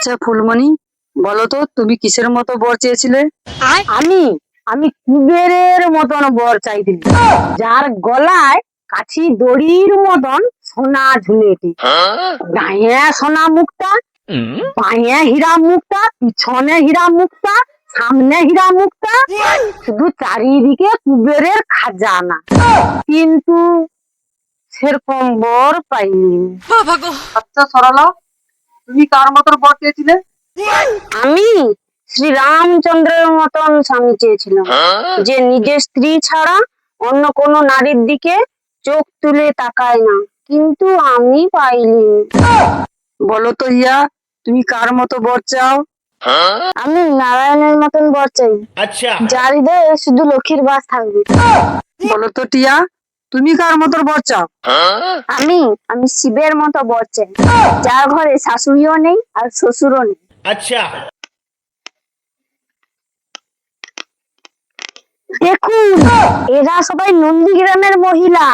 আচ্ছা ফুলমণি, বলো তো তুমি কিসের মতো বর চেয়েছিলে? আমি আমি কুবেরের মতন বর চাইଥିଲି, যার গলায় কাছি দড়ির মতন সোনা ঝুলেটি, গায়ে সোনা মুক্তা, পায়ে হীরা মুক্তা, পিছনে হীরা মুক্তা, সামনে হীরা মুক্তা, শুধু চারিদিকে কুবেরের খাজানা। কিন্তু সেরকম বর পাইনি। আচ্ছা সরলা, তুমি কার মতো বর চেয়েছিলে? আমি শ্রীরামচন্দ্রের মতন স্বামী চেয়েছিলাম, যে নিজের স্ত্রী ছাড়া অন্য কোনো নারীর দিকে চোখ তুলে তাকায় না। কিন্তু আমি পাইনি। বলো তো ইয়া, তুমি কার মতো বর চাও? আমি নারায়ণের মতন বর চাই, যার হৃদয়ে শুধু লক্ষ্মীর বাস থাকবে। বলো তো টিয়া, তুমি কার মতো বর চাও? আমি আমি শিবের মতো বর চাই, যার ঘরে শাশুড়িও নেই আর শ্বশুরও নেই। দেখুন, এরা সবাই নন্দীগ্রামের মহিলা।